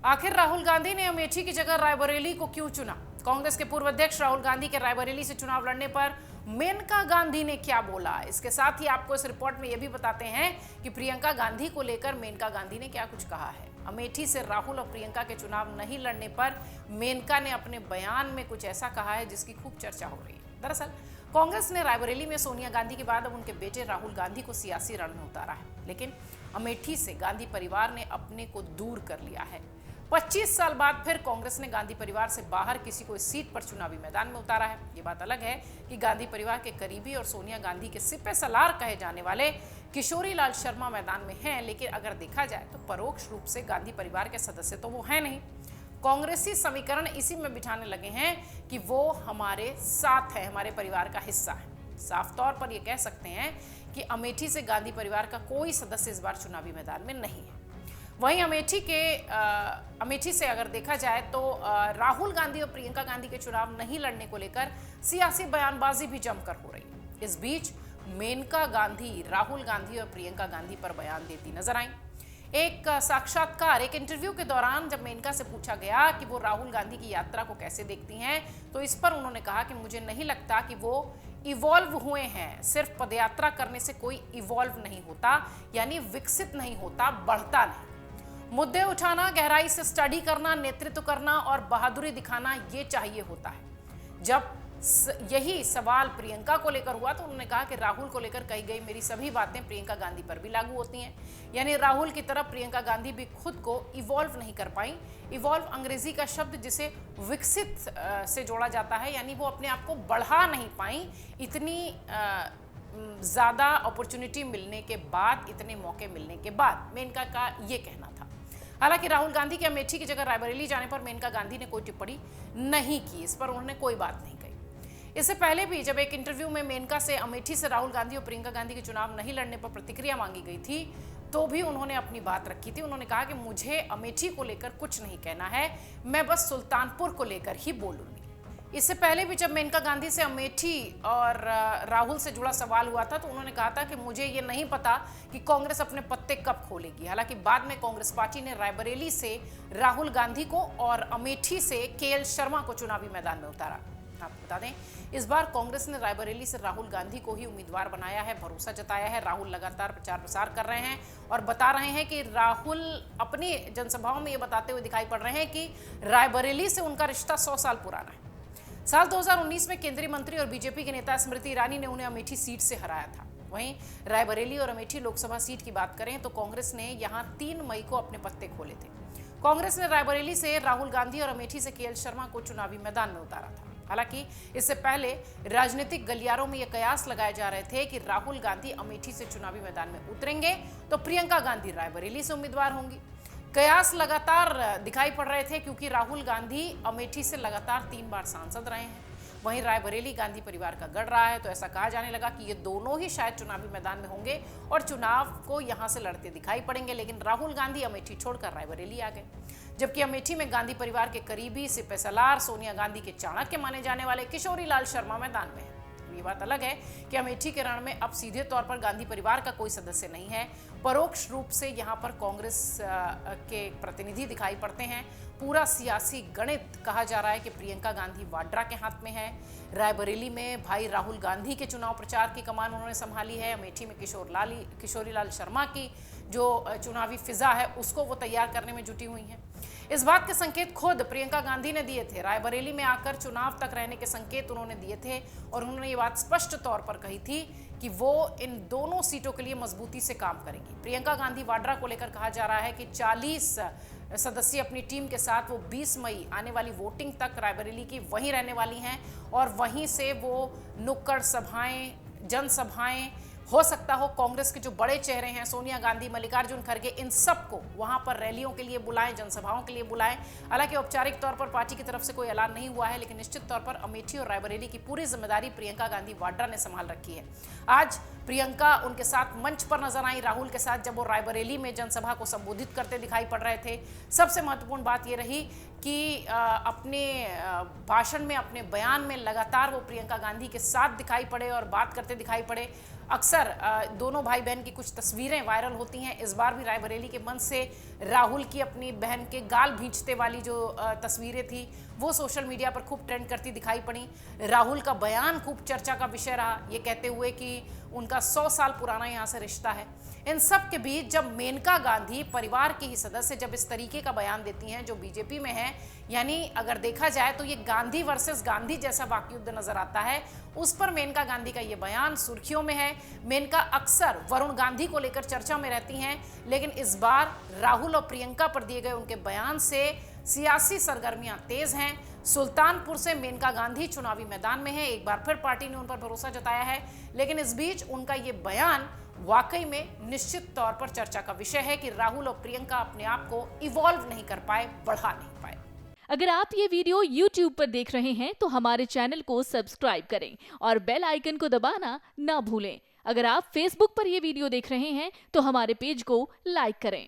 आखिर राहुल गांधी ने अमेठी की जगह रायबरेली को क्यों चुना? कांग्रेस के पूर्व अध्यक्ष राहुल गांधी के रायबरेली से चुनाव लड़ने पर मेनका गांधी ने क्या बोला? इसके साथ ही आपको इस रिपोर्ट में यह भी बताते हैं कि प्रियंका गांधी को लेकर मेनका गांधी ने क्या कुछ कहा है। अमेठी से राहुल और प्रियंका के चुनाव नहीं लड़ने पर मेनका ने अपने बयान में कुछ ऐसा कहा है जिसकी खूब चर्चा हो रही है। दरअसल कांग्रेस ने रायबरेली में सोनिया गांधी के बाद अब उनके बेटे राहुल गांधी को सियासी रण में उतारा है, लेकिन अमेठी से गांधी परिवार ने अपने को दूर कर लिया है। 25 साल बाद फिर कांग्रेस ने गांधी परिवार से बाहर किसी को इस सीट पर चुनावी मैदान में उतारा है। ये बात अलग है कि गांधी परिवार के करीबी और सोनिया गांधी के सिपे सलार कहे जाने वाले किशोरी लाल शर्मा मैदान में हैं, लेकिन अगर देखा जाए तो परोक्ष रूप से गांधी परिवार के सदस्य तो वो है नहीं। कांग्रेसी समीकरण इसी में बिठाने लगे हैं कि वो हमारे साथ है, हमारे परिवार का हिस्सा है। साफ तौर पर ये कह सकते हैं कि अमेठी से गांधी परिवार का कोई सदस्य इस बार चुनावी मैदान में नहीं है। वहीं अमेठी से अगर देखा जाए तो राहुल गांधी और प्रियंका गांधी के चुनाव नहीं लड़ने को लेकर सियासी बयानबाजी भी जमकर हो रही है। इस बीच मेनका गांधी राहुल गांधी और प्रियंका गांधी पर बयान देती नजर आई। एक साक्षात्कार, एक इंटरव्यू के दौरान जब मेनका से पूछा गया कि वो राहुल गांधी की यात्रा को कैसे देखती हैं, तो इस पर उन्होंने कहा कि मुझे नहीं लगता कि वो इवॉल्व हुए हैं। सिर्फ पदयात्रा करने से कोई इवॉल्व नहीं होता, यानी विकसित नहीं होता, बढ़ता नहीं। मुद्दे उठाना, गहराई से स्टडी करना, नेतृत्व करना और बहादुरी दिखाना, ये चाहिए होता है। जब यही सवाल प्रियंका को लेकर हुआ तो उन्होंने कहा कि राहुल को लेकर कही गई मेरी सभी बातें प्रियंका गांधी पर भी लागू होती हैं। यानी राहुल की तरफ प्रियंका गांधी भी खुद को इवॉल्व नहीं कर पाई। इवॉल्व अंग्रेजी का शब्द जिसे विकसित से जोड़ा जाता है, यानी वो अपने आप को बढ़ा नहीं पाई। इतनी ज्यादा अपॉर्चुनिटी मिलने के बाद, इतने मौके मिलने के बाद मेनका का ये कहना था। हालांकि राहुल गांधी के अमेठी की जगह रायबरेली जाने पर मेनका गांधी ने कोई टिप्पणी नहीं की, इस पर उन्होंने कोई बात नहीं कही। इससे पहले भी जब एक इंटरव्यू में मेनका से अमेठी से राहुल गांधी और प्रियंका गांधी के चुनाव नहीं लड़ने पर प्रतिक्रिया मांगी गई थी, तो भी उन्होंने अपनी बात रखी थी। उन्होंने कहा कि मुझे अमेठी को लेकर कुछ नहीं कहना है, मैं बस सुल्तानपुर को लेकर ही बोलूंगी। इससे पहले भी जब मेनका गांधी से अमेठी और राहुल से जुड़ा सवाल हुआ था तो उन्होंने कहा था कि मुझे ये नहीं पता कि कांग्रेस अपने पत्ते कब खोलेगी। हालांकि बाद में कांग्रेस पार्टी ने रायबरेली से राहुल गांधी को और अमेठी से केएल शर्मा को चुनावी मैदान में उतारा। आपको बता दें, इस बार कांग्रेस ने रायबरेली से राहुल गांधी को ही उम्मीदवार बनाया है, भरोसा जताया है। राहुल लगातार प्रचार प्रसार कर रहे हैं और बता रहे हैं कि राहुल अपनी जनसभाओं में ये बताते हुए दिखाई पड़ रहे हैं कि रायबरेली से उनका रिश्ता 100 साल पुराना है। साल 2019 में केंद्रीय मंत्री और बीजेपी के नेता स्मृति ईरानी ने उन्हें अमेठी सीट से हराया था। वहीं रायबरेली और अमेठी लोकसभा सीट की बात करें तो कांग्रेस ने यहां 3 मई को अपने पत्ते खोले थे। कांग्रेस ने रायबरेली से राहुल गांधी और अमेठी से केएल शर्मा को चुनावी मैदान में उतारा था। हालांकि इससे पहले राजनीतिक गलियारों में यह कयास लगाए जा रहे थे कि राहुल गांधी अमेठी से चुनावी मैदान में उतरेंगे तो प्रियंका गांधी रायबरेली से उम्मीदवार होंगी। कयास लगातार दिखाई पड़ रहे थे क्योंकि राहुल गांधी अमेठी से लगातार 3 बार सांसद रहे हैं। वहीं रायबरेली गांधी परिवार का गढ़ रहा है, तो ऐसा कहा जाने लगा कि ये दोनों ही शायद चुनावी मैदान में होंगे और चुनाव को यहां से लड़ते दिखाई पड़ेंगे। लेकिन राहुल गांधी अमेठी छोड़कर रायबरेली आ गए, जबकि अमेठी में गांधी परिवार के करीबी सिपे सलार सोनिया गांधी के चाणक्य माने जाने वाले किशोरी लाल शर्मा मैदान में है। ये बात अलग है कि अमेठी के रण में अब सीधे तौर पर गांधी परिवार का कोई सदस्य नहीं है। परोक्ष रूप से यहाँ पर कांग्रेस के प्रतिनिधि दिखाई पड़ते हैं। पूरा सियासी गणित कहा जा रहा है कि प्रियंका गांधी वाड्रा के हाथ में है। रायबरेली में भाई राहुल गांधी के चुनाव प्रचार की कमान उन्होंने संभाली है। अमेठी में किशोरी लाल शर्मा की जो चुनावी फिजा है उसको वो तैयार करने में जुटी हुई हैं। इस बात के संकेत खुद प्रियंका गांधी ने दिए थे। रायबरेली में आकर चुनाव तक रहने के संकेत उन्होंने दिए थे और उन्होंने ये बात स्पष्ट तौर पर कही थी कि वो इन दोनों सीटों के लिए मजबूती से काम करेंगी। प्रियंका गांधी वाड्रा को लेकर कहा जा रहा है कि 40 सदस्य अपनी टीम के साथ वो 20 मई आने वाली वोटिंग तक रायबरेली की वहीं रहने वाली हैं और वहीं से वो नुक्कड़ सभाएं, जनसभाएं, हो सकता हो कांग्रेस के जो बड़े चेहरे हैं सोनिया गांधी, मल्लिकार्जुन खड़गे, इन सबको वहां पर रैलियों के लिए बुलाएं, जनसभाओं के लिए बुलाएं। हालांकि औपचारिक तौर पर पार्टी की तरफ से कोई ऐलान नहीं हुआ है, लेकिन निश्चित तौर पर अमेठी और रायबरेली की पूरी जिम्मेदारी प्रियंका गांधी वाड्रा ने संभाल रखी है। आज प्रियंका उनके साथ मंच पर नजर आई राहुल के साथ, जब वो रायबरेली में जनसभा को संबोधित करते दिखाई पड़ रहे थे। सबसे महत्वपूर्ण बात ये रही कि अपने भाषण में, अपने बयान में लगातार वो प्रियंका गांधी के साथ दिखाई पड़े और बात करते दिखाई पड़े। अक्सर दोनों भाई बहन की कुछ तस्वीरें वायरल होती हैं। इस बार भी रायबरेली के मंच से राहुल की अपनी बहन के गाल भींचते वाली जो तस्वीरें थी वो सोशल मीडिया पर खूब ट्रेंड करती दिखाई पड़ी। राहुल का बयान खूब चर्चा का विषय रहा, ये कहते हुए कि उनका 100 साल पुराना यहाँ से रिश्ता है। इन सब के बीच जब मेनका गांधी परिवार के ही सदस्य जब इस तरीके का बयान देती हैं जो बीजेपी में है, यानी अगर देखा जाए तो ये गांधी वर्सेस गांधी जैसा वाकयुद्ध नजर आता है, उस पर मेनका गांधी का ये बयान सुर्खियों में है। मेनका अक्सर वरुण गांधी को लेकर चर्चा में रहती हैं, लेकिन इस बार राहुल और प्रियंका पर दिए गए उनके बयान से सियासी सरगर्मियां तेज हैं। सुल्तानपुर से मेनका गांधी चुनावी मैदान में है, एक बार फिर पार्टी ने उन पर भरोसा जताया है, लेकिन इस बीच उनका ये बयान वाकई में निश्चित तौर पर चर्चा का विषय है कि राहुल और प्रियंका अपने आप को इवॉल्व नहीं कर पाए, बढ़ा नहीं पाए। अगर आप ये वीडियो YouTube पर देख रहे हैं तो हमारे चैनल को सब्सक्राइब करें और बेल आइकन को दबाना ना भूलें। अगर आप Facebook पर ये वीडियो देख रहे हैं तो हमारे पेज को लाइक करें।